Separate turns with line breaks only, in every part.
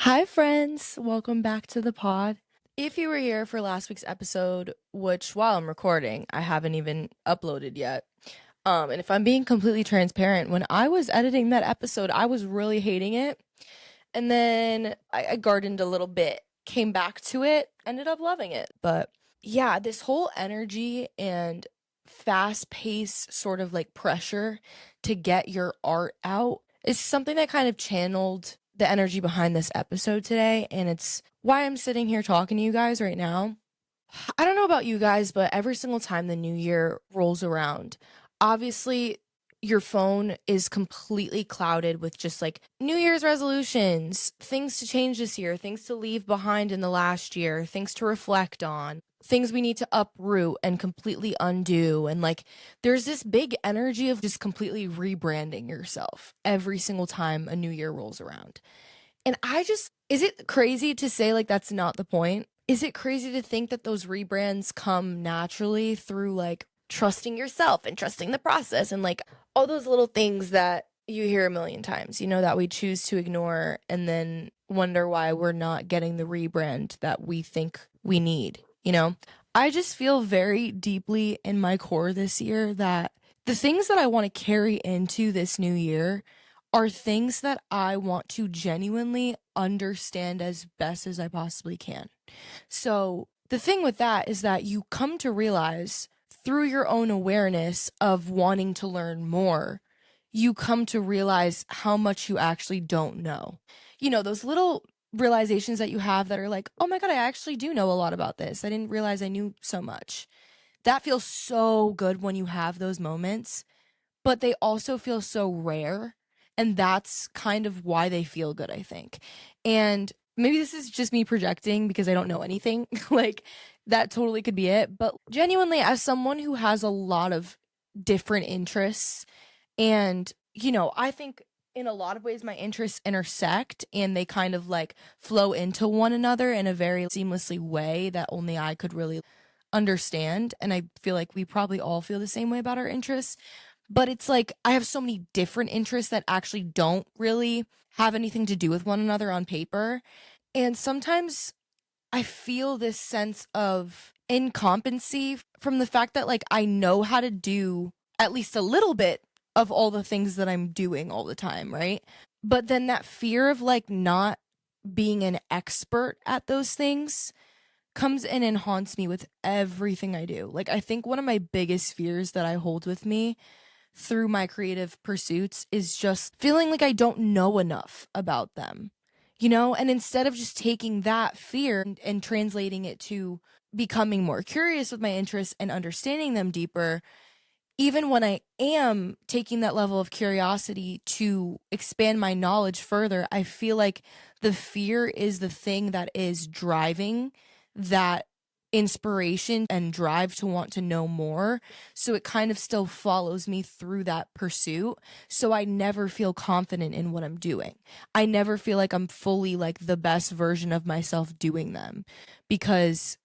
Hi, friends. Welcome back to the pod. If you were here for last week's episode, which while I'm recording, I haven't even uploaded yet. And if I'm being completely transparent, when I was editing that episode, I was really hating it. And then I gardened a little bit, came back to it, ended up loving it. But yeah, this whole energy and fast pace sort of like pressure to get your art out is something that kind of channeled the energy behind this episode today. And it's why I'm sitting here talking to you guys right now. I don't know about you guys, but every single time the new year rolls around, obviously your phone is completely clouded with just like New Year's resolutions, things to change this year, things to leave behind in the last year, things to reflect on, things we need to uproot and completely undo. And like there's this big energy of just completely rebranding yourself every single time a new year rolls around. And is it crazy to say like that's not the point? Is it crazy to think that those rebrands come naturally through like trusting yourself and trusting the process and like all those little things that you hear a million times, that we choose to ignore and then wonder why we're not getting the rebrand that we think we need? I just feel very deeply in my core this year that the things that I want to carry into this new year are things that I want to genuinely understand as best as I possibly can. So, the thing with that is that you come to realize through your own awareness of wanting to learn more, you come to realize how much you actually don't know. Those little realizations that you have that are like, oh my God, I actually do know a lot about this. I didn't realize I knew so much. That feels so good when you have those moments, but they also feel so rare. And that's kind of why they feel good, I think. And maybe this is just me projecting because I don't know anything. Like, that totally could be it. But genuinely, as someone who has a lot of different interests, and, I think in a lot of ways my interests intersect and they kind of like flow into one another in a very seamlessly way that only I could really understand. And I feel like we probably all feel the same way about our interests. But it's like I have so many different interests that actually don't really have anything to do with one another on paper. And sometimes I feel this sense of incompetency from the fact that like I know how to do at least a little bit of all the things that I'm doing all the time, right? But then that fear of like not being an expert at those things comes in and haunts me with everything I do. Like I think one of my biggest fears that I hold with me through my creative pursuits is just feeling like I don't know enough about them. And instead of just taking that fear and translating it to becoming more curious with my interests and understanding them deeper, even when I am taking that level of curiosity to expand my knowledge further, I feel like the fear is the thing that is driving that inspiration and drive to want to know more. So it kind of still follows me through that pursuit. So I never feel confident in what I'm doing. I never feel like I'm fully like the best version of myself doing them because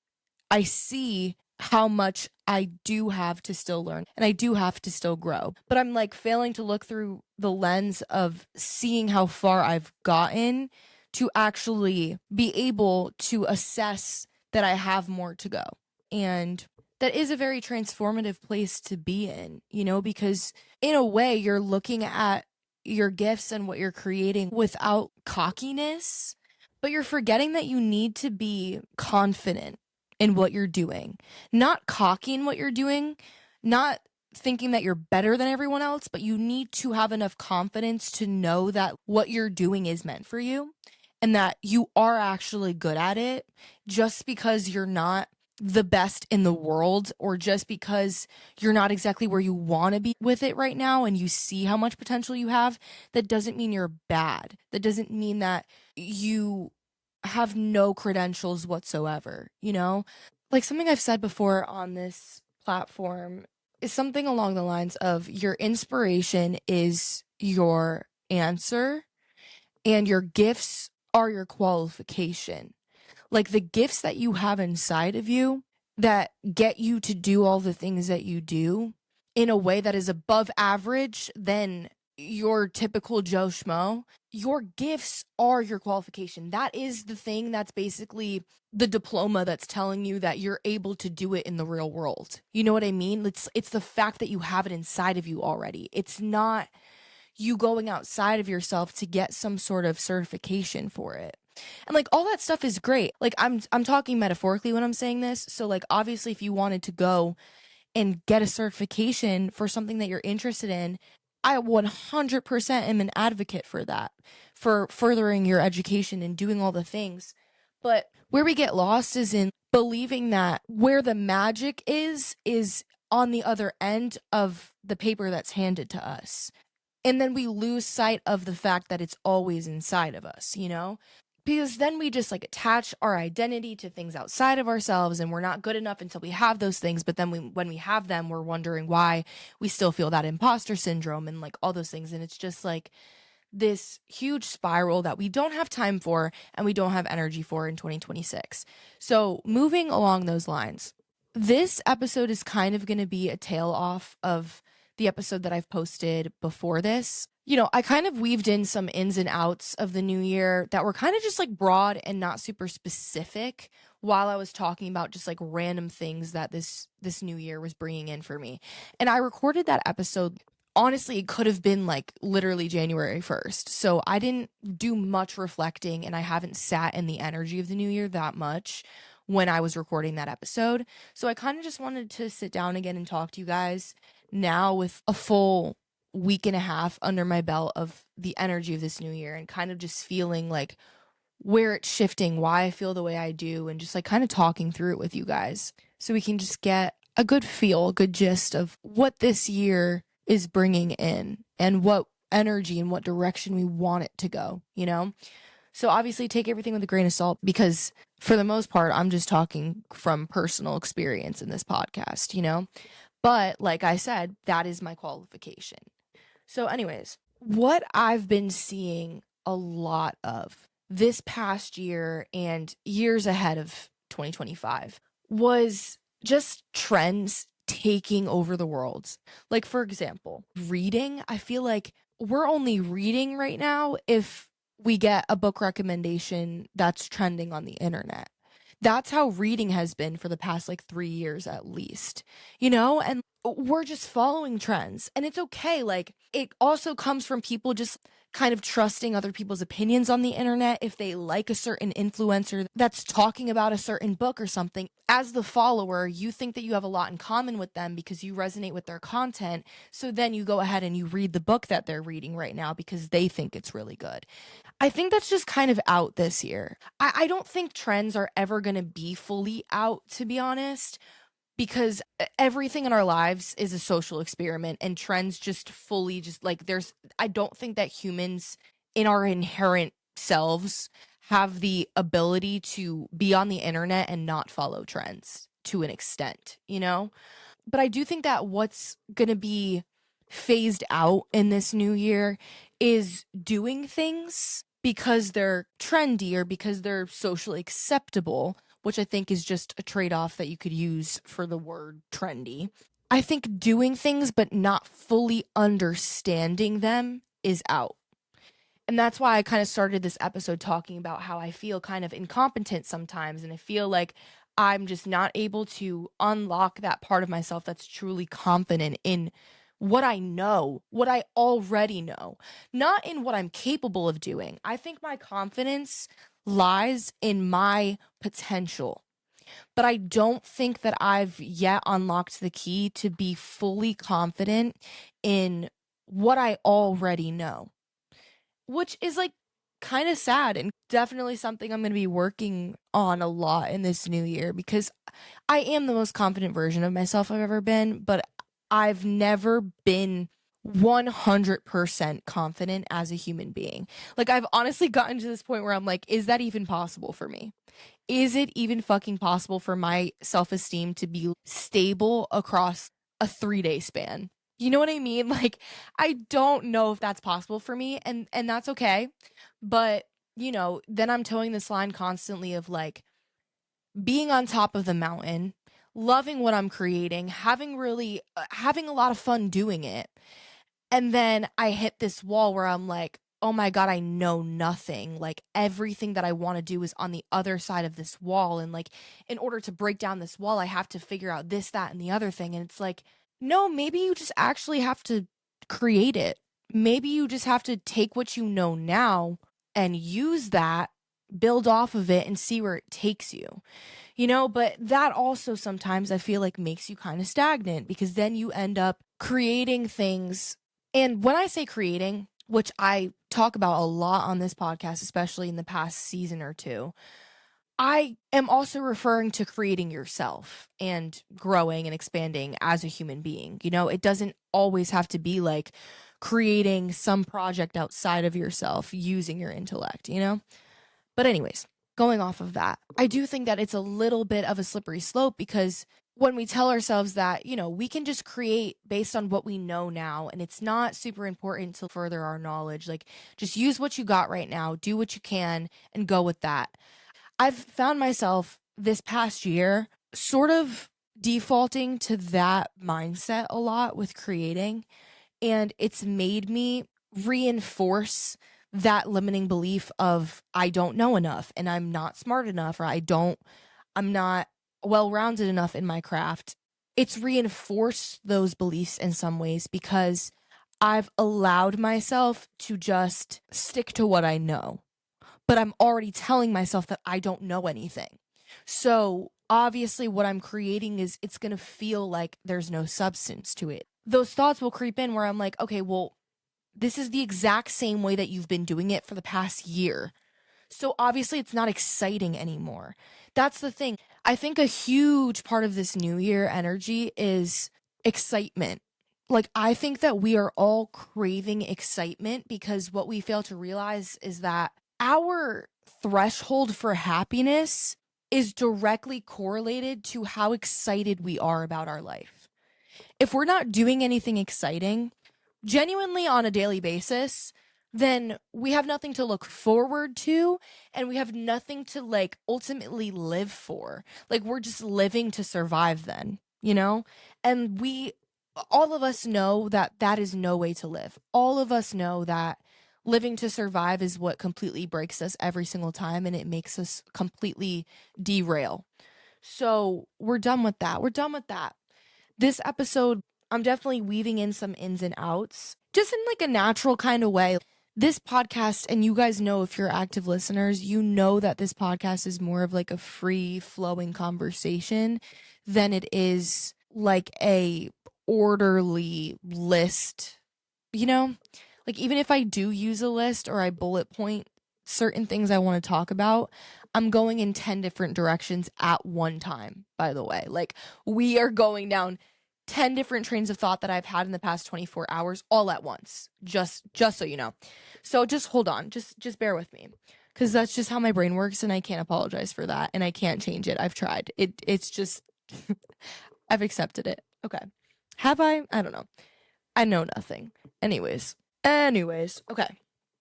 I see how much I do have to still learn and I do have to still grow. But I'm like failing to look through the lens of seeing how far I've gotten to actually be able to assess that I have more to go. And that is a very transformative place to be in, because in a way you're looking at your gifts and what you're creating without cockiness, but you're forgetting that you need to be confident in what you're doing, not cocking what you're doing, not thinking that you're better than everyone else, but you need to have enough confidence to know that what you're doing is meant for you and that you are actually good at it just because you're not the best in the world or just because you're not exactly where you want to be with it right now and you see how much potential you have. That doesn't mean you're bad. That doesn't mean that you have no credentials whatsoever. Like something I've said before on this platform is something along the lines of your inspiration is your answer and your gifts are your qualification. Like the gifts that you have inside of you that get you to do all the things that you do in a way that is above average, then your typical Joe Schmo. Your gifts are your qualification. That is the thing that's basically the diploma that's telling you that you're able to do it in the real world. You know what I mean? It's the fact that you have it inside of you already. It's not you going outside of yourself to get some sort of certification for it. And like all that stuff is great. Like I'm talking metaphorically when I'm saying this. So like obviously if you wanted to go and get a certification for something that you're interested in, I 100% am an advocate for that, for furthering your education and doing all the things. But where we get lost is in believing that where the magic is on the other end of the paper that's handed to us. And then we lose sight of the fact that it's always inside of us, you know? Because then we just like attach our identity to things outside of ourselves, and we're not good enough until we have those things. But then when we have them, we're wondering why we still feel that imposter syndrome and like all those things. And it's just like this huge spiral that we don't have time for and we don't have energy for in 2026. So moving along those lines, this episode is kind of going to be a tail off of the episode that I've posted before this. You know, I kind of weaved in some ins and outs of the new year that were kind of just like broad and not super specific while I was talking about just like random things that this new year was bringing in for me. And I recorded that episode. Honestly, it could have been like literally January 1st. So I didn't do much reflecting, and I haven't sat in the energy of the new year that much when I was recording that episode. So I kind of just wanted to sit down again and talk to you guys now with a full week and a half under my belt of the energy of this new year, and kind of just feeling like where it's shifting, why I feel the way I do, and just like kind of talking through it with you guys so we can just get a good feel, a good gist of what this year is bringing in and what energy and what direction we want it to go, you know? So obviously take everything with a grain of salt, because for the most part, I'm just talking from personal experience in this podcast, you know? But like I said, that is my qualification. So anyways, what I've been seeing a lot of this past year and years ahead of 2025 was just trends taking over the world. Like, for example, reading. I feel like we're only reading right now if we get a book recommendation that's trending on the internet. That's how reading has been for the past like 3 years at least, you know? And we're just following trends, and it's okay. Like, it also comes from people just kind of trusting other people's opinions on the internet. If they like a certain influencer that's talking about a certain book or something, as the follower, you think that you have a lot in common with them because you resonate with their content. So then you go ahead and you read the book that they're reading right now because they think it's really good. I think that's just kind of out this year. I don't think trends are ever going to be fully out, to be honest, because everything in our lives is a social experiment, and trends just fully just like I don't think that humans in our inherent selves have the ability to be on the internet and not follow trends to an extent, you know? But I do think that what's going to be phased out in this new year is doing things because they're trendy or because they're socially acceptable, which I think is just a trade-off that you could use for the word trendy. I think doing things but not fully understanding them is out. And that's why I kind of started this episode talking about how I feel kind of incompetent sometimes. And I feel like I'm just not able to unlock that part of myself that's truly confident in what I know, what I already know, not in what I'm capable of doing. I think my confidence lies in my potential. But I don't think that I've yet unlocked the key to be fully confident in what I already know, which is like kind of sad, and definitely something I'm going to be working on a lot in this new year, because I am the most confident version of myself I've ever been, but I've never been 100% confident as a human being. Like, I've honestly gotten to this point where I'm like, is that even possible for me? Is it even fucking possible for my self-esteem to be stable across a 3-day span? You know what I mean? Like, I don't know if that's possible for me, and that's okay. But, you know, then I'm towing this line constantly of like being on top of the mountain, loving what I'm creating, having a lot of fun doing it, And then I hit this wall where I'm like, oh my God, I know nothing. Like everything that I want to do is on the other side of this wall. And like, in order to break down this wall, I have to figure out this, that, and the other thing. And it's like, no, maybe you just actually have to create it. Maybe you just have to take what you know now and use that, build off of it, and see where it takes you. But that also sometimes I feel like makes you kind of stagnant because then you end up creating things. And when I say creating, which I talk about a lot on this podcast, especially in the past season or two, I am also referring to creating yourself and growing and expanding as a human being. It doesn't always have to be like creating some project outside of yourself using your intellect. But anyways, going off of that, I do think that it's a little bit of a slippery slope because when we tell ourselves that, we can just create based on what we know now, and it's not super important to further our knowledge, like just use what you got right now, do what you can, and go with that. I've found myself this past year sort of defaulting to that mindset a lot with creating, and it's made me reinforce that limiting belief of I don't know enough and I'm not smart enough, or I'm not well-rounded enough in my craft. It's reinforced those beliefs in some ways because I've allowed myself to just stick to what I know, but I'm already telling myself that I don't know anything. So obviously what I'm creating is it's going to feel like there's no substance to it. Those thoughts will creep in where I'm like, okay, well, this is the exact same way that you've been doing it for the past year. So obviously it's not exciting anymore. That's the thing. I think a huge part of this new year energy is excitement. Like, I think that we are all craving excitement because what we fail to realize is that our threshold for happiness is directly correlated to how excited we are about our life. If we're not doing anything exciting, genuinely on a daily basis, then we have nothing to look forward to and we have nothing to like ultimately live for. Like we're just living to survive then. And all of us know that that is no way to live. All of us know that living to survive is what completely breaks us every single time and it makes us completely derail. So we're done with that. We're done with that. This episode, I'm definitely weaving in some ins and outs, just in like a natural kind of way. This podcast, and you guys know if you're active listeners, you know that this podcast is more of like a free flowing conversation than it is like a orderly list, you know? Like even if I do use a list or I bullet point certain things I want to talk about, I'm going in 10 different directions at one time, by the way. Like we are going down 10 different trains of thought that I've had in the past 24 hours all at once. Just so you know. So just hold on. Just bear with me. Cuz that's just how my brain works and I can't apologize for that and I can't change it. I've tried. It's just I've accepted it. Okay. Have I? I don't know. I know nothing. Anyways, okay.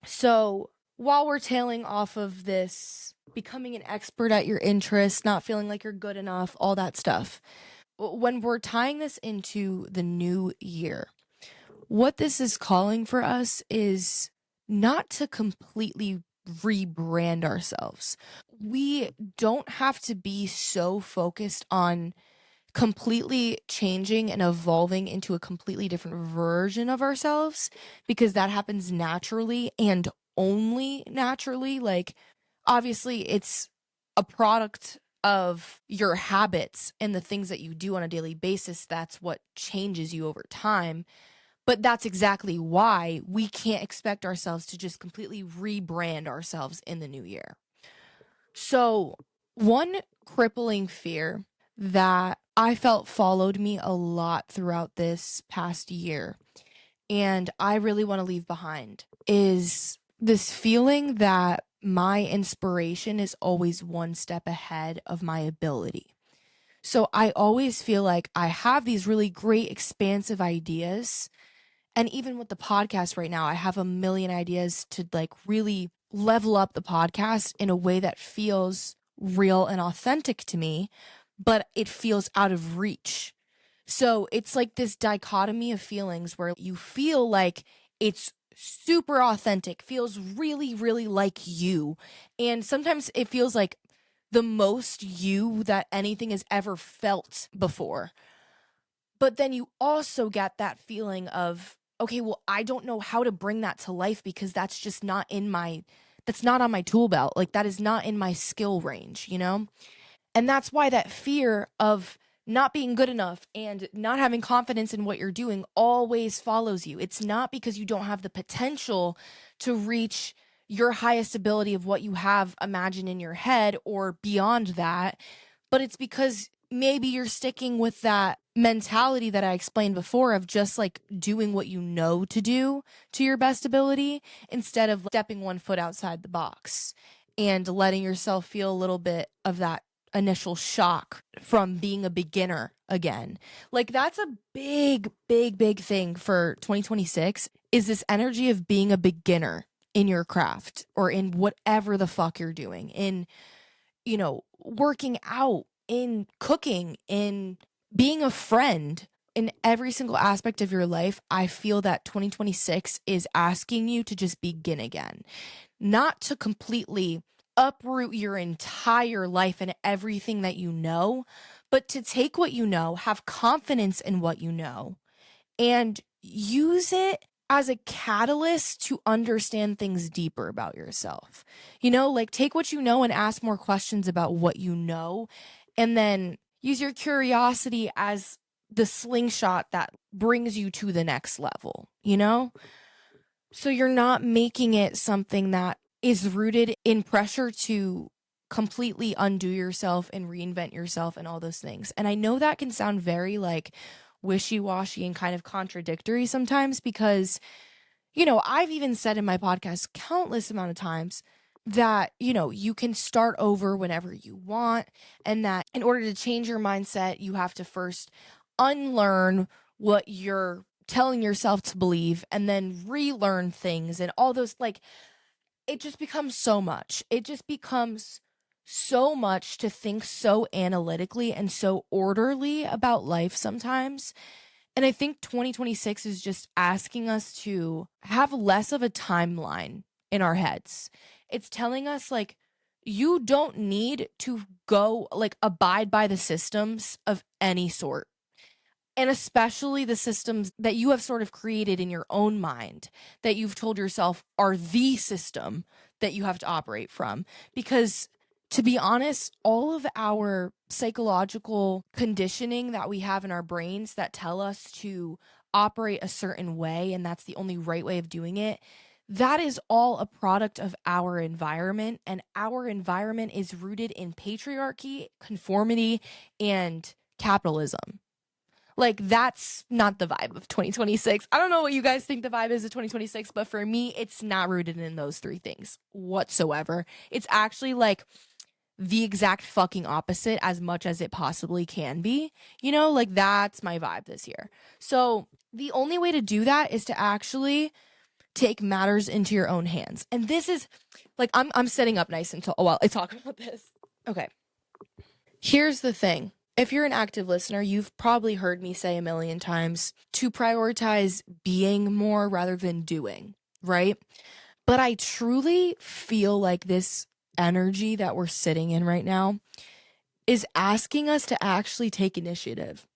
So while we're tailing off of this, becoming an expert at your interests, not feeling like you're good enough, all that stuff, when we're tying this into the new year, what this is calling for us is not to completely rebrand ourselves. We don't have to be so focused on completely changing and evolving into a completely different version of ourselves because that happens naturally and only naturally. Like, obviously, it's a product of your habits and the things that you do on a daily basis. That's what changes you over time. But that's exactly why we can't expect ourselves to just completely rebrand ourselves in the new year. So, one crippling fear that I felt followed me a lot throughout this past year, and I really want to leave behind, is this feeling that my inspiration is always one step ahead of my ability. So I always feel like I have these really great, expansive ideas. And even with the podcast right now, I have a million ideas to like really level up the podcast in a way that feels real and authentic to me, but it feels out of reach So it's like this dichotomy of feelings where you feel like it's super authentic, feels really, really like you. And sometimes it feels like the most you that anything has ever felt before. But then you also get that feeling of, okay, well, I don't know how to bring that to life because that's just not in my, that's not on my tool belt. Like that is not in my skill range, you know? And that's why that fear of not being good enough and not having confidence in what you're doing always follows you. It's not because you don't have the potential to reach your highest ability of what you have imagined in your head or beyond that, but it's because maybe you're sticking with that mentality that I explained before of just like doing what you know to do to your best ability instead of stepping one foot outside the box and letting yourself feel a little bit of that initial shock from being a beginner again. Like that's a big, big, big thing for 2026 is this energy of being a beginner in your craft or in whatever the fuck you're doing, in, you know, working out, in cooking, in being a friend, in every single aspect of your life. I feel that 2026 is asking you to just begin again, not to completely uproot your entire life and everything that you know, but to take what you know, have confidence in what you know, and use it as a catalyst to understand things deeper about yourself. You know, like take what you know and ask more questions about what you know, and then use your curiosity as the slingshot that brings you to the next level, you know? So you're not making it something that is rooted in pressure to completely undo yourself and reinvent yourself and all those things. And I know that can sound very like wishy-washy and kind of contradictory sometimes because, you know, I've even said in my podcast countless amount of times that, you know, you can start over whenever you want, and that in order to change your mindset, you have to first unlearn what you're telling yourself to believe and then relearn things and all those, like, it just becomes so much. It just becomes so much to think so analytically and so orderly about life sometimes. And I think 2026 is just asking us to have less of a timeline in our heads. It's telling us, like, you don't need to go, like, abide by the systems of any sort. And especially the systems that you have sort of created in your own mind that you've told yourself are the system that you have to operate from. Because to be honest, all of our psychological conditioning that we have in our brains that tell us to operate a certain way and that's the only right way of doing it, that is all a product of our environment. And our environment is rooted in patriarchy, conformity, and capitalism. Like, that's not the vibe of 2026. I don't know what you guys think the vibe is of 2026, but for me, it's not rooted in those three things whatsoever. It's actually like the exact fucking opposite as much as it possibly can be. You know, like that's my vibe this year. So the only way to do that is to actually take matters into your own hands. And this is like I'm setting up nice until while I talk about this. Okay. Here's the thing. If you're an active listener, you've probably heard me say a million times to prioritize being more rather than doing, right? But I truly feel like this energy that we're sitting in right now is asking us to actually take initiative.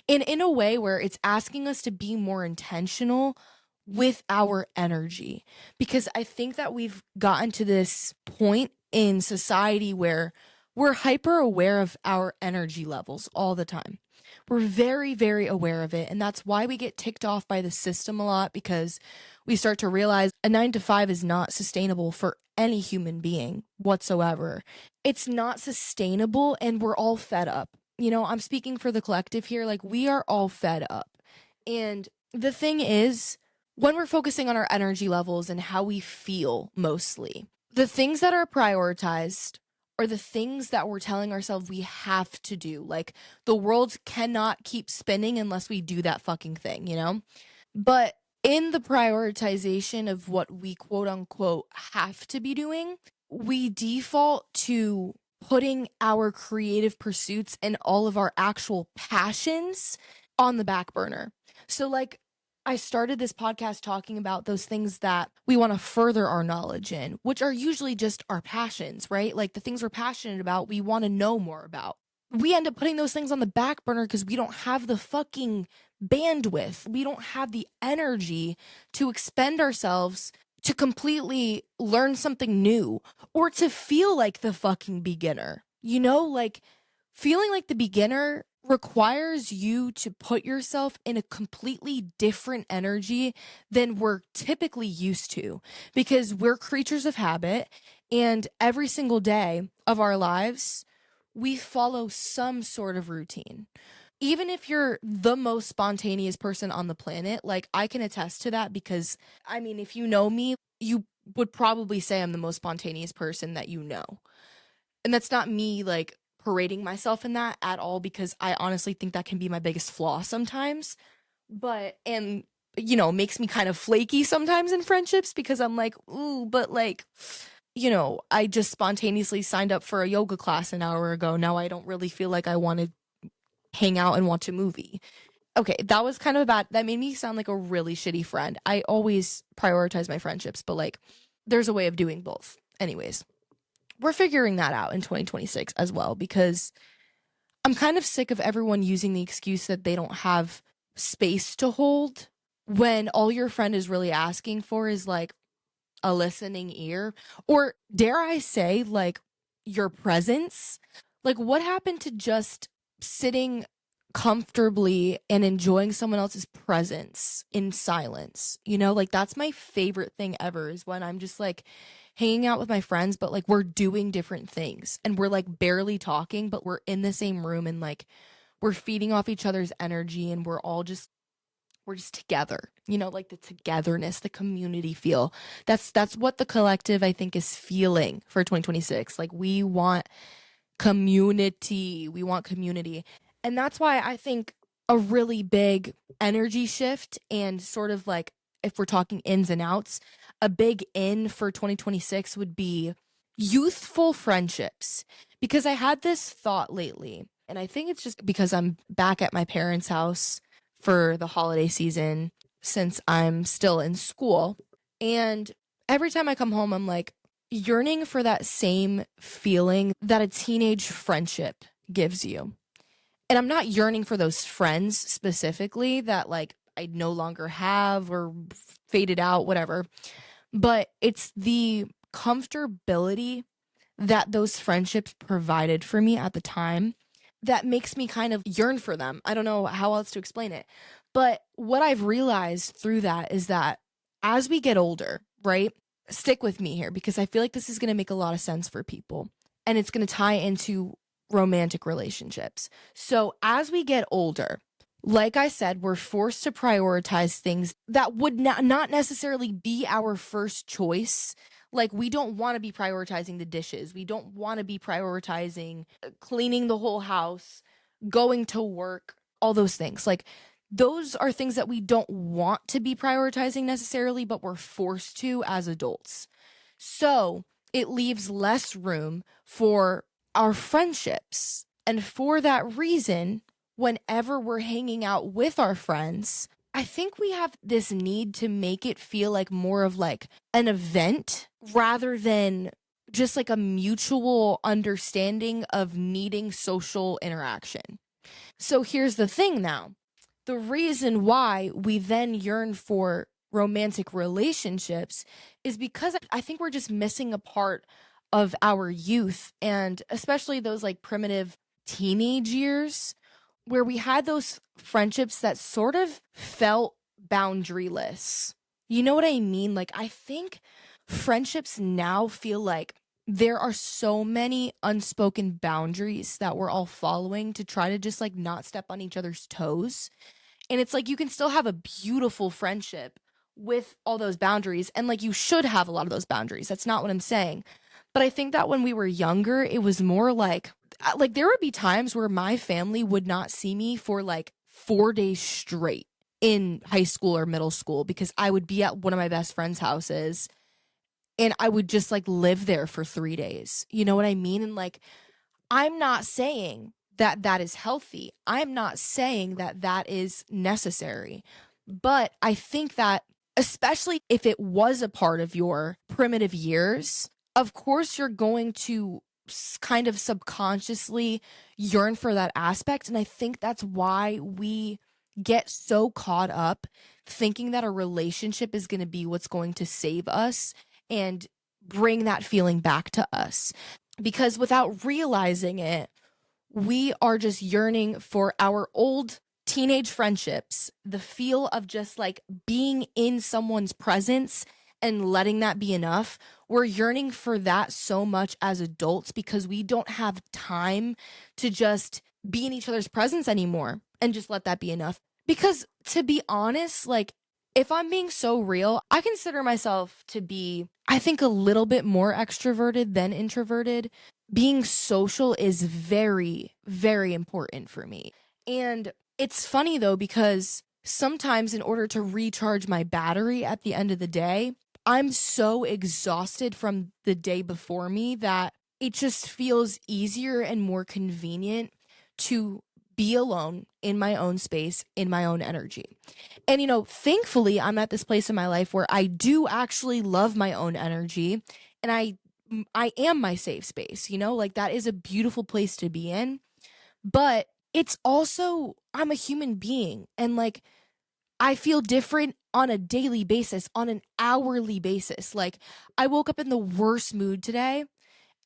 And in a way where it's asking us to be more intentional with our energy. Because I think that we've gotten to this point in society where we're hyper aware of our energy levels all the time. We're very, very aware of it. And that's why we get ticked off by the system a lot, because we start to realize a 9 to 5 is not sustainable for any human being whatsoever. It's not sustainable, and we're all fed up. You know, I'm speaking for the collective here. Like, we are all fed up. And the thing is, when we're focusing on our energy levels and how we feel mostly, the things that are prioritized are the things that we're telling ourselves we have to do. Like, the world cannot keep spinning unless we do that fucking thing, you know? But in the prioritization of what we quote unquote have to be doing, we default to putting our creative pursuits and all of our actual passions on the back burner. So, like, I started this podcast talking about those things that we want to further our knowledge in, which are usually just our passions, right? Like the things we're passionate about, we want to know more about. We end up putting those things on the back burner because we don't have the fucking bandwidth. We don't have the energy to expend ourselves to completely learn something new or to feel like the fucking beginner. You know, like feeling like the beginner requires you to put yourself in a completely different energy than we're typically used to because we're creatures of habit, and every single day of our lives we follow some sort of routine. Even if you're the most spontaneous person on the planet, like I can attest to that because I mean, if you know me, you would probably say I'm the most spontaneous person that you know. And that's not me like parading myself in that at all because I honestly think that can be my biggest flaw sometimes. But, and, you know, makes me kind of flaky sometimes in friendships because I'm like, ooh, but like, you know, I just spontaneously signed up for a yoga class an hour ago. Now I don't really feel like I want to hang out and watch a movie. Okay, that was kind of bad. That made me sound like a really shitty friend. I always prioritize my friendships, but like, there's a way of doing both. Anyways, we're figuring that out in 2026 as well because I'm kind of sick of everyone using the excuse that they don't have space to hold when all your friend is really asking for is like a listening ear, or dare I say, like your presence. Like, what happened to just sitting comfortably and enjoying someone else's presence in silence? You know, like that's my favorite thing ever is when I'm just like hanging out with my friends, but like we're doing different things and we're like barely talking, but we're in the same room and like we're feeding off each other's energy and we're just together, you know, like the togetherness, the community feel. That's what the collective I think is feeling for 2026. Like we want community. We want community. And that's why I think a really big energy shift and sort of like if we're talking ins and outs, a big in for 2026 would be youthful friendships. Because I had this thought lately, and I think it's just because I'm back at my parents' house for the holiday season since I'm still in school. And every time I come home, I'm like yearning for that same feeling that a teenage friendship gives you. And I'm not yearning for those friends specifically that like I no longer have or faded out, whatever. But it's the comfortability that those friendships provided for me at the time that makes me kind of yearn for them. I don't know how else to explain it. But what I've realized through that is that as we get older, right? Stick with me here because I feel like this is going to make a lot of sense for people and it's going to tie into romantic relationships. So as we get older, like I said, we're forced to prioritize things that would not necessarily be our first choice. Like, we don't want to be prioritizing the dishes. We don't want to be prioritizing cleaning the whole house, going to work, all those things. Like, those are things that we don't want to be prioritizing necessarily, but we're forced to as adults. So it leaves less room for our friendships. And for that reason, whenever we're hanging out with our friends, I think we have this need to make it feel like more of like an event rather than just like a mutual understanding of needing social interaction. So here's the thing now. The reason why we then yearn for romantic relationships is because I think we're just missing a part of our youth and especially those like primitive teenage years where we had those friendships that sort of felt boundaryless. You know what I mean? Like, I think friendships now feel like there are so many unspoken boundaries that we're all following to try to just like not step on each other's toes. And it's like you can still have a beautiful friendship with all those boundaries. And like you should have a lot of those boundaries. That's not what I'm saying. But I think that when we were younger, it was more like there would be times where my family would not see me for like 4 days straight in high school or middle school because I would be at one of my best friends' houses and I would just like live there for 3 days. You know what I mean? And like I'm not saying that that is healthy. I'm not saying that that is necessary. But I think that, especially if it was a part of your primitive years, of course you're going to kind of subconsciously yearn for that aspect. And I think that's why we get so caught up thinking that a relationship is going to be what's going to save us and bring that feeling back to us. Because without realizing it, we are just yearning for our old teenage friendships, the feel of just like being in someone's presence and letting that be enough. We're yearning for that so much as adults because we don't have time to just be in each other's presence anymore and just let that be enough. Because to be honest, like, if I'm being so real, I consider myself to be, I think, a little bit more extroverted than introverted. Being social is very, very important for me. And it's funny though, because sometimes in order to recharge my battery at the end of the day, I'm so exhausted from the day before me that it just feels easier and more convenient to be alone in my own space, in my own energy. And, thankfully, I'm at this place in my life where I do actually love my own energy and I am my safe space, like that is a beautiful place to be in. But it's also, I'm a human being and like I feel different on a daily basis, on an hourly basis. Like I woke up in the worst mood today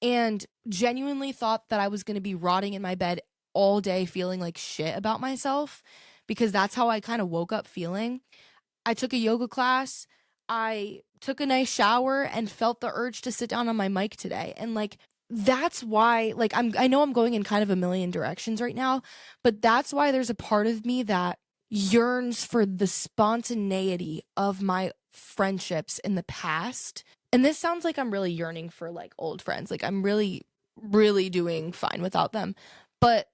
and genuinely thought that I was going to be rotting in my bed all day feeling like shit about myself because that's how I kind of woke up feeling. I took a yoga class. I took a nice shower and felt the urge to sit down on my mic today. And like that's why like I know I'm going in kind of a million directions right now, but that's why there's a part of me that yearns for the spontaneity of my friendships in the past. And this sounds like I'm really yearning for like old friends. Like I'm really really doing fine without them. But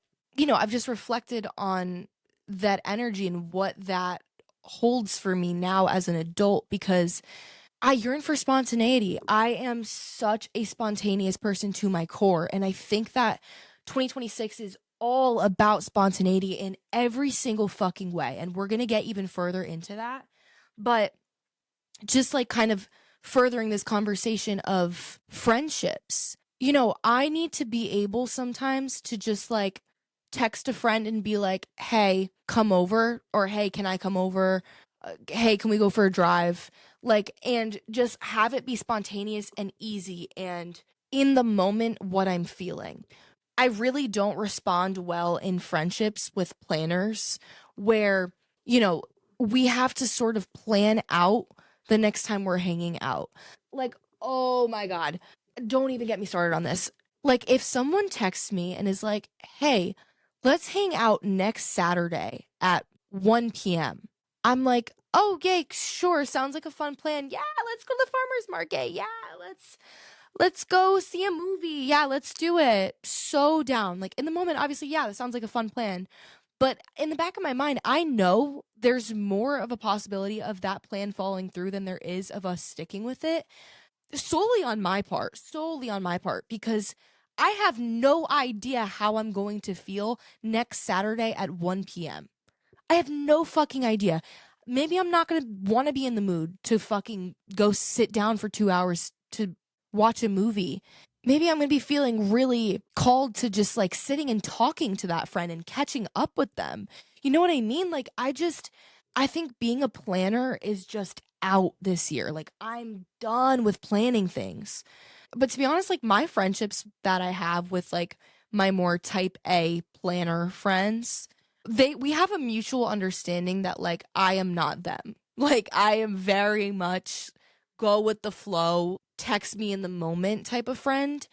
I've just reflected on that energy and what that holds for me now as an adult because I yearn for spontaneity. I am such a spontaneous person to my core. And I think that 2026 is all about spontaneity in every single fucking way. And we're going to get even further into that. But just like kind of furthering this conversation of friendships, I need to be able sometimes to just like text a friend and be like, hey, come over, or hey, can I come over? Hey, can we go for a drive? Like, and just have it be spontaneous and easy and in the moment what I'm feeling. I really don't respond well in friendships with planners where, you know, we have to sort of plan out the next time we're hanging out. Like, oh my God, don't even get me started on this. Like, if someone texts me and is like, hey, let's hang out next Saturday at 1 p.m., I'm like, oh, yay, sure, sounds like a fun plan. Yeah, let's go to the farmer's market. Yeah, let's go see a movie. Yeah, let's do it. So down. Like in the moment, obviously, yeah, that sounds like a fun plan. But in the back of my mind, I know there's more of a possibility of that plan falling through than there is of us sticking with it. Solely on my part, because I have no idea how I'm going to feel next Saturday at 1 p.m. I have no fucking idea. Maybe I'm not going to want to be in the mood to fucking go sit down for 2 hours to watch a movie. Maybe I'm going to be feeling really called to just like sitting and talking to that friend and catching up with them. You know what I mean? Like, I think being a planner is just out this year. Like, I'm done with planning things. But to be honest, like, my friendships that I have with like my more type A planner friends, we have a mutual understanding that like I am not them. Like I am very much go with the flow, text me in the moment type of friend.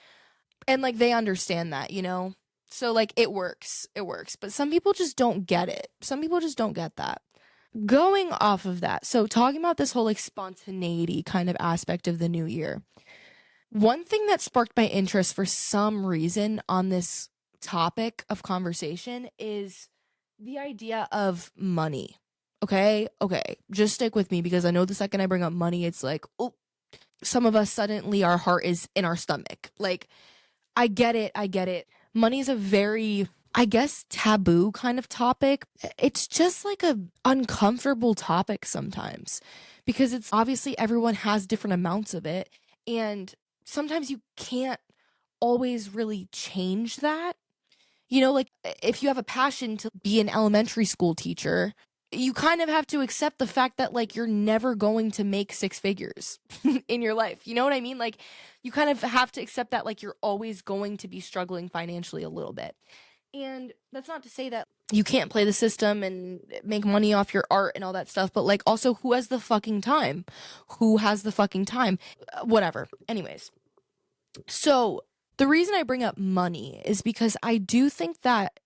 And like they understand that, you know? So like it works. It works. But some people just don't get it. Some people just don't get that. Going off of that, so talking about this whole like spontaneity kind of aspect of the new year. One thing that sparked my interest for some reason on this topic of conversation is the idea of money. Okay? Okay. Just stick with me because I know the second I bring up money, it's like, oh, some of us suddenly our heart is in our stomach. Like, I get it. I get it. money is a very, I guess, taboo kind of topic. It's just like a uncomfortable topic sometimes because it's obviously everyone has different amounts of it. And sometimes you can't always really change that. You know, like if you have a passion to be an elementary school teacher, you kind of have to accept the fact that like you're never going to make six figures in your life. You know what I mean? Like you kind of have to accept that like you're always going to be struggling financially a little bit. And that's not to say that you can't play the system and make money off your art and all that stuff, but like also who has the fucking time? Who has the fucking time? Whatever. Anyways, so the reason I bring up money is because I do think that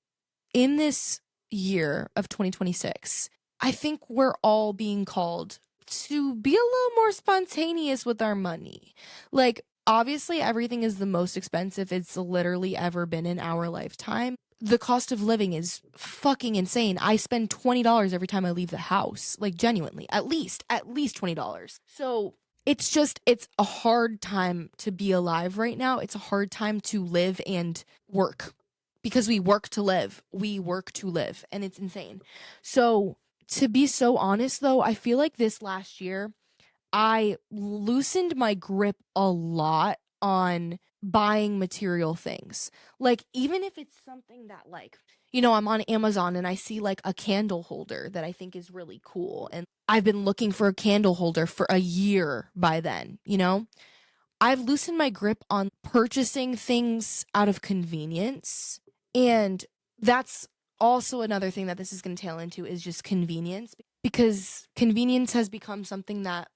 in this year of 2026, I think we're all being called to be a little more spontaneous with our money. Like, obviously, everything is the most expensive it's literally ever been in our lifetime. The cost of living is fucking insane. I spend $20 every time I leave the house. Like, genuinely, at least $20. So, it's a hard time to be alive right now. It's a hard time to live and work because we work to live. We work to live, and it's insane. So, to be so honest though, I feel like this last year I loosened my grip a lot on buying material things. Like even if it's something that like, you know, I'm on Amazon and I see like a candle holder that I think is really cool and I've been looking for a candle holder for a year by then, you know? I've loosened my grip on purchasing things out of convenience. And that's also another thing that this is going to tail into is just convenience because convenience has become something that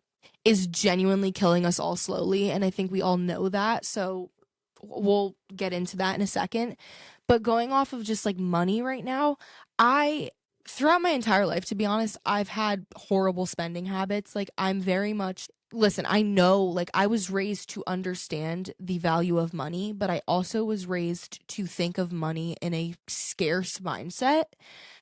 is genuinely killing us all slowly. And I think we all know that. So we'll get into that in a second. But going off of just like money right now, I throughout my entire life, to be honest, I've had horrible spending habits. Like I'm very much listen, I know like I was raised to understand the value of money, but I also was raised to think of money in a scarce mindset.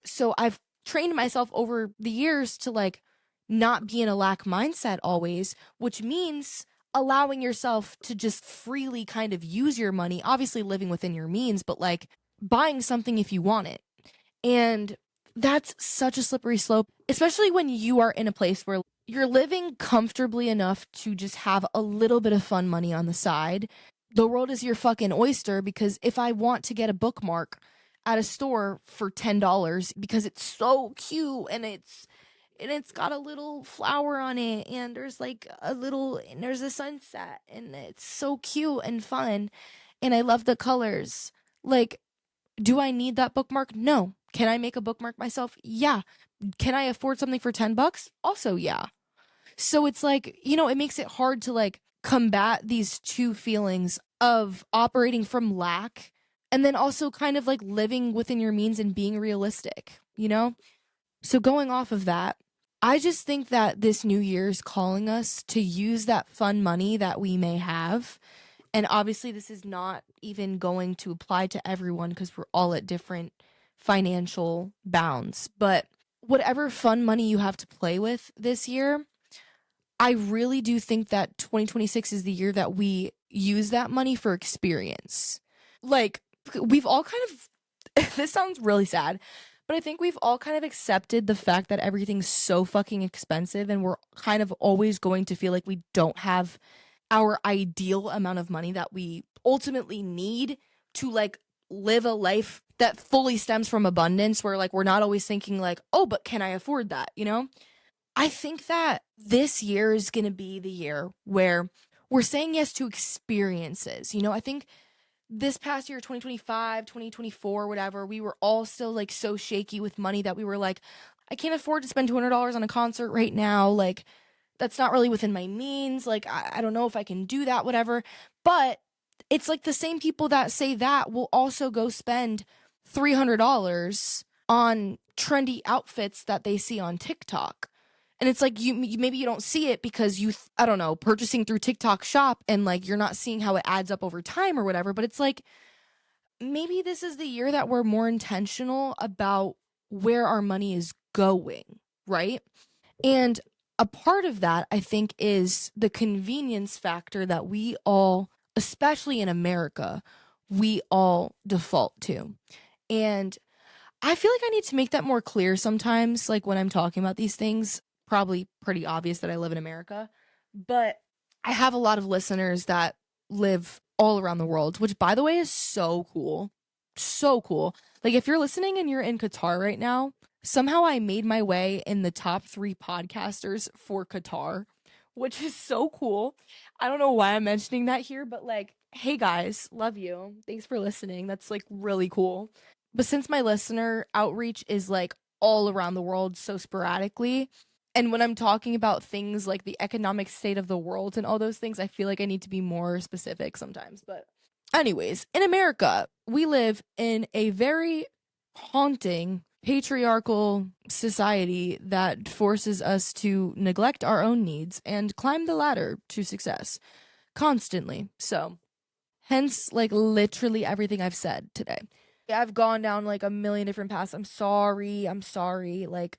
So I've trained myself over the years to like not be in a lack mindset always, which means allowing yourself to just freely kind of use your money, obviously living within your means, but like buying something if you want it. And that's such a slippery slope, especially when you are in a place where you're living comfortably enough to just have a little bit of fun money on the side. The world is your fucking oyster because if I want to get a bookmark at a store for $10 because it's so cute and it's got a little flower on it and there's like a little and there's a sunset and it's so cute and fun and I love the colors. Like do I need that bookmark? No. Can I make a bookmark myself? Yeah. Can I afford something for $10? Also, yeah. So it's like, you know, it makes it hard to like combat these two feelings of operating from lack and then also kind of like living within your means and being realistic, you know? So going off of that, I just think that this new year is calling us to use that fun money that we may have. And obviously, this is not even going to apply to everyone because we're all at different financial bounds. But whatever fun money you have to play with this year, I really do think that 2026 is the year that we use that money for experience. Like, we've all kind of, this sounds really sad, but I think we've all kind of accepted the fact that everything's so fucking expensive and we're kind of always going to feel like we don't have our ideal amount of money that we ultimately need to like live a life that fully stems from abundance where like we're not always thinking like, oh, but can I afford that, you know? I think that this year is going to be the year where we're saying yes to experiences. You know, I think this past year, 2025, 2024, whatever, we were all still like so shaky with money that we were like, I can't afford to spend $200 on a concert right now. Like, that's not really within my means. Like, I don't know if I can do that, whatever. But it's like the same people that say that will also go spend $300 on trendy outfits that they see on TikTok. And it's like you maybe you don't see it because I don't know, purchasing through TikTok shop and like you're not seeing how it adds up over time or whatever, but it's like maybe this is the year that we're more intentional about where our money is going, right? And a part of that, I think, is the convenience factor that we all, especially in America, we all default to. And I feel like I need to make that more clear sometimes, like when I'm talking about these things. Probably pretty obvious that I live in America, but I have a lot of listeners that live all around the world, which by the way is so cool. So cool. Like if you're listening and you're in Qatar right now, somehow I made my way in the top 3 podcasters for Qatar, which is so cool. I don't know why I'm mentioning that here, but like, hey guys, love you. Thanks for listening. That's like really cool. But since my listener outreach is like all around the world so sporadically, and when I'm talking about things like the economic state of the world and all those things, I feel like I need to be more specific sometimes. But, anyways, in America, we live in a very haunting patriarchal society that forces us to neglect our own needs and climb the ladder to success constantly. So, hence, like, literally everything I've said today. I've gone down like a million different paths. I'm sorry. I'm sorry. Like,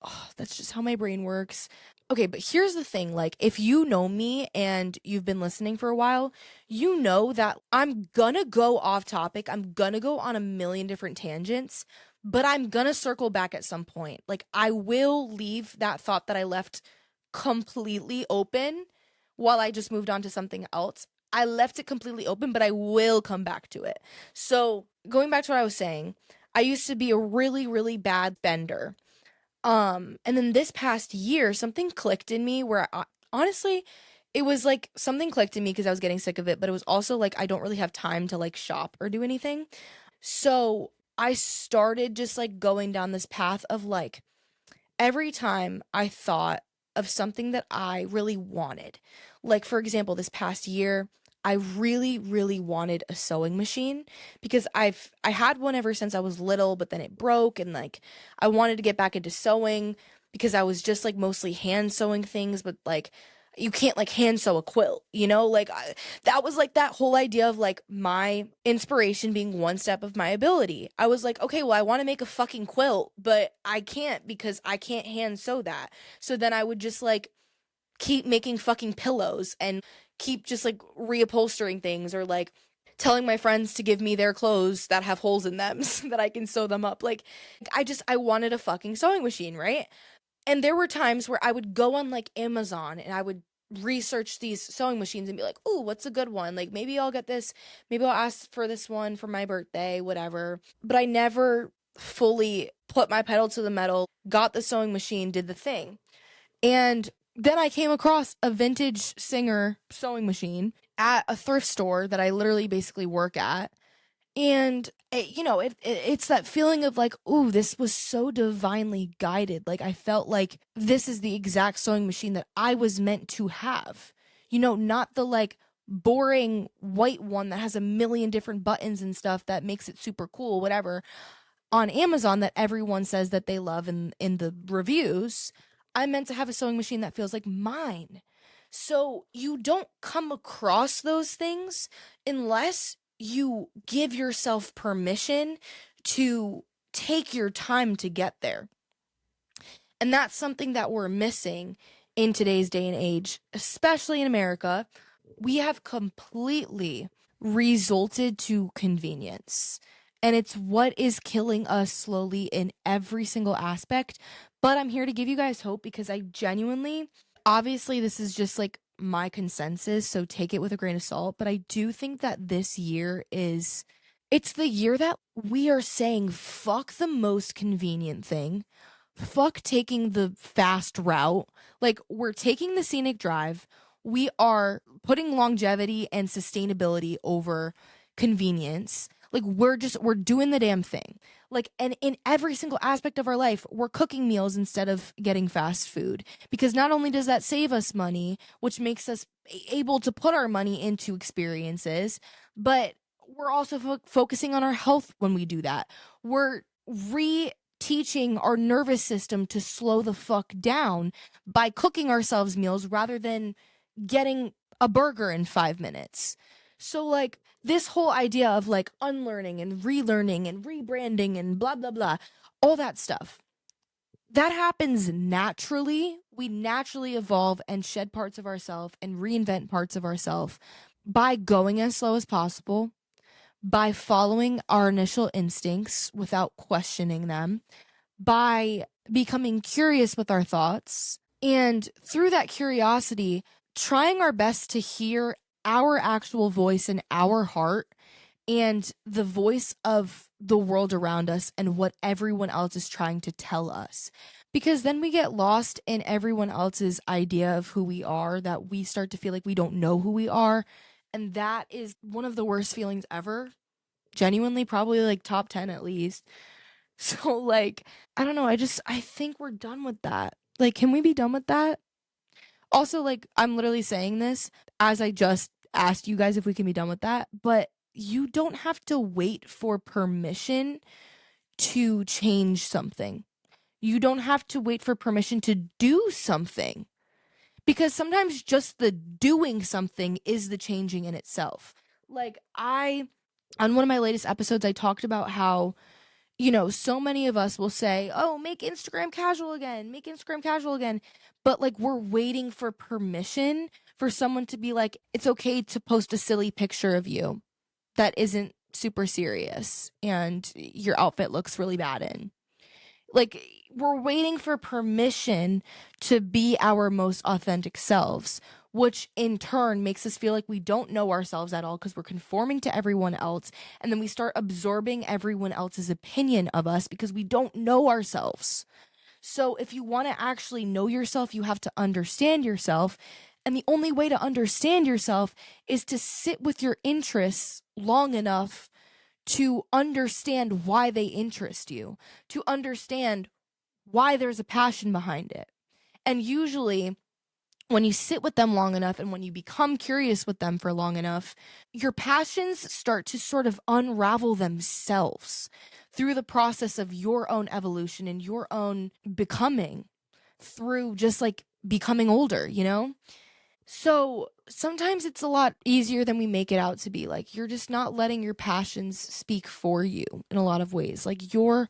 oh, that's just how my brain works. Okay, but here's the thing. Like, if you know me and you've been listening for a while, you know that I'm gonna go off topic. I'm gonna go on a million different tangents, but I'm gonna circle back at some point. Like, I will leave that thought that I left completely open while I just moved on to something else. I left it completely open, but I will come back to it. So, going back to what I was saying, I used to be a really, really bad bender. And then this past year, something clicked in me where honestly, it was like something clicked in me because I was getting sick of it, but it was also like I don't really have time to like shop or do anything. So I started just like going down this path of like every time I thought of something that I really wanted, like for example, this past year, I really, really wanted a sewing machine because I had one ever since I was little, but then it broke and like I wanted to get back into sewing because I was just like mostly hand sewing things, but like you can't like hand sew a quilt, you know? That was like that whole idea of like my inspiration being one step of my ability. I was like, okay, well, I want to make a fucking quilt, but I can't because I can't hand sew that. So then I would just like keep making fucking pillows and keep just like reupholstering things or like telling my friends to give me their clothes that have holes in them so that I can sew them up. Like I wanted a fucking sewing machine, right? And there were times where I would go on like Amazon and I would research these sewing machines and be like, "Ooh, what's a good one? Like maybe I'll get this, maybe I'll ask for this one for my birthday, whatever." But I never fully put my pedal to the metal, got the sewing machine, did the thing. And then I came across a vintage Singer sewing machine at a thrift store that I literally basically work at. And it's that feeling of like, ooh, this was so divinely guided. Like I felt like this is the exact sewing machine that I was meant to have. Not the like boring white one that has a million different buttons and stuff that makes it super cool, whatever, on Amazon that everyone says that they love in the reviews. I'm meant to have a sewing machine that feels like mine. So you don't come across those things unless you give yourself permission to take your time to get there. And that's something that we're missing in today's day and age, especially in America. We have completely resulted to convenience. And it's what is killing us slowly in every single aspect. But I'm here to give you guys hope because I genuinely, obviously, this is just like my consensus, so take it with a grain of salt. But I do think that this year it's the year that we are saying, fuck the most convenient thing. Fuck taking the fast route. Like, we're taking the scenic drive. We are putting longevity and sustainability over convenience. Like, we're doing the damn thing. Like, and in every single aspect of our life, we're cooking meals instead of getting fast food. Because not only does that save us money, which makes us able to put our money into experiences, but we're also focusing on our health when we do that. We're teaching our nervous system to slow the fuck down by cooking ourselves meals rather than getting a burger in 5 minutes. So, like, this whole idea of like unlearning and relearning and rebranding and blah, blah, blah, all that stuff, that happens naturally. We naturally evolve and shed parts of ourselves and reinvent parts of ourselves by going as slow as possible, by following our initial instincts without questioning them, by becoming curious with our thoughts, and through that curiosity, trying our best to hear our actual voice in our heart and the voice of the world around us and what everyone else is trying to tell us. Because then we get lost in everyone else's idea of who we are, that we start to feel like we don't know who we are. And that is one of the worst feelings ever. Genuinely, probably like top 10 at least. So, like, I don't know. I think we're done with that. Like, can we be done with that? Also, like, I'm literally saying this as I just asked you guys if we can be done with that, but you don't have to wait for permission to change something. You don't have to wait for permission to do something, because sometimes just the doing something is the changing in itself. Like, on one of my latest episodes, I talked about how, so many of us will say, oh, make Instagram casual again, make Instagram casual again. But like, we're waiting for permission for someone to be like, it's okay to post a silly picture of you that isn't super serious and your outfit looks really bad in. Like, we're waiting for permission to be our most authentic selves, which in turn makes us feel like we don't know ourselves at all because we're conforming to everyone else. And then we start absorbing everyone else's opinion of us because we don't know ourselves. So if you want to actually know yourself, you have to understand yourself. And the only way to understand yourself is to sit with your interests long enough to understand why they interest you, to understand why there's a passion behind it. And usually, when you sit with them long enough and when you become curious with them for long enough, your passions start to sort of unravel themselves through the process of your own evolution and your own becoming, through just like becoming older, you know? So sometimes it's a lot easier than we make it out to be. Like, you're just not letting your passions speak for you in a lot of ways. Like, your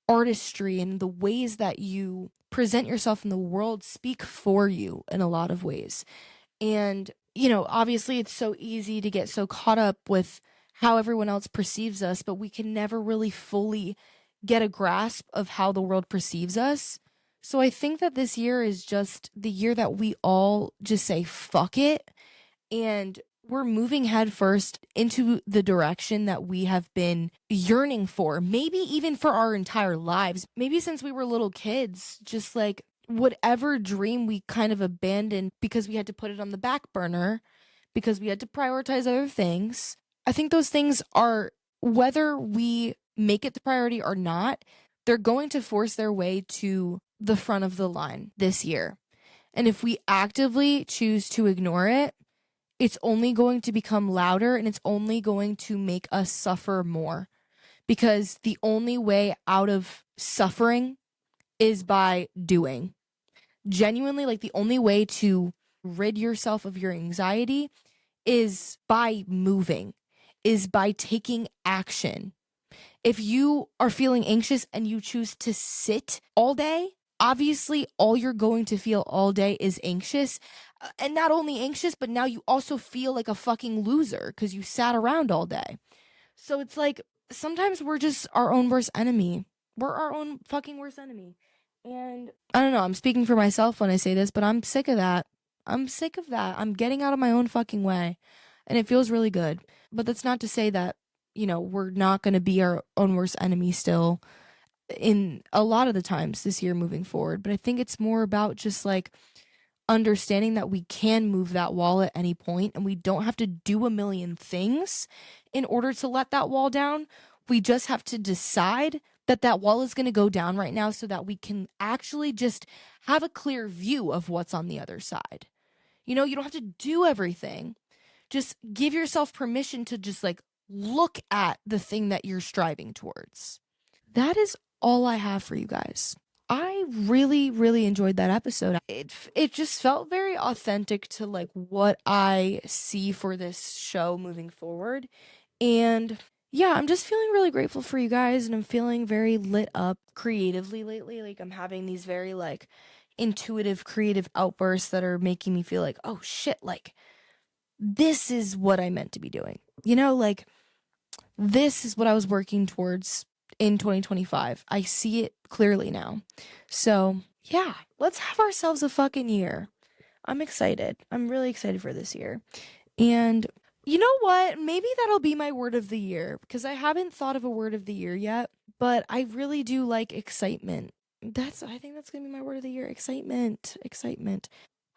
artistry and the ways that you present yourself in the world speak for you in a lot of ways. And, obviously it's so easy to get so caught up with how everyone else perceives us, but we can never really fully get a grasp of how the world perceives us. So I think that this year is just the year that we all just say, fuck it. And we're moving headfirst into the direction that we have been yearning for, maybe even for our entire lives. Maybe since we were little kids, just like whatever dream we kind of abandoned because we had to put it on the back burner, because we had to prioritize other things. I think those things are, whether we make it the priority or not, they're going to force their way to the front of the line this year. And if we actively choose to ignore it, it's only going to become louder and it's only going to make us suffer more. Because the only way out of suffering is by doing. Genuinely, like, the only way to rid yourself of your anxiety is by moving, is by taking action. If you are feeling anxious and you choose to sit all day, obviously all you're going to feel all day is anxious. And not only anxious, but now you also feel like a fucking loser because you sat around all day. So it's like, sometimes we're just our own worst enemy. We're our own fucking worst enemy. And I don't know, I'm speaking for myself when I say this, but I'm sick of that. I'm sick of that. I'm getting out of my own fucking way. And it feels really good. But that's not to say that, we're not going to be our own worst enemy still in a lot of the times this year moving forward. But I think it's more about just like understanding that we can move that wall at any point and we don't have to do a million things in order to let that wall down. We just have to decide that that wall is going to go down right now so that we can actually just have a clear view of what's on the other side. You don't have to do everything. Just give yourself permission to just like look at the thing that you're striving towards. That is all I have for you guys. I really, really enjoyed that episode. It just felt very authentic to like what I see for this show moving forward. And yeah, I'm just feeling really grateful for you guys, and I'm feeling very lit up creatively lately. Like, I'm having these very like intuitive creative outbursts that are making me feel like, oh shit, like this is what I meant to be doing. Like, This is what I was working towards in 2025. I see it clearly now. So, yeah, let's have ourselves a fucking year. I'm excited. I'm really excited for this year. And you know what? Maybe that'll be my word of the year because I haven't thought of a word of the year yet, but I really do like excitement. I think that's going to be my word of the year. Excitement. Excitement.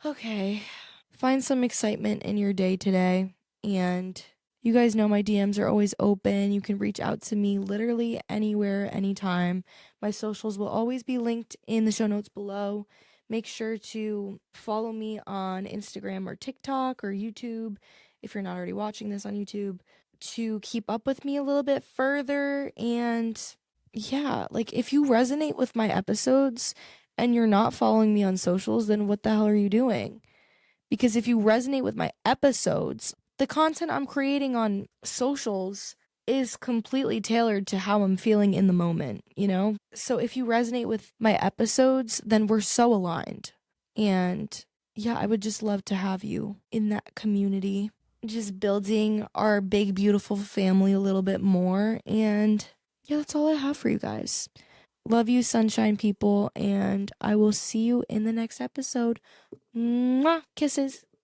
Okay. Find some excitement in your day today. And you guys know my DMs are always open. You can reach out to me literally anywhere, anytime. My socials will always be linked in the show notes below. Make sure to follow me on Instagram or TikTok or YouTube if you're not already watching this on YouTube to keep up with me a little bit further. And yeah, like if you resonate with my episodes and you're not following me on socials, then what the hell are you doing? Because if you resonate with my episodes, the content I'm creating on socials is completely tailored to how I'm feeling in the moment, you know? So if you resonate with my episodes, then we're so aligned. And yeah, I would just love to have you in that community, just building our big, beautiful family a little bit more. And yeah, that's all I have for you guys. Love you, sunshine people, and I will see you in the next episode. Mwah! Kisses.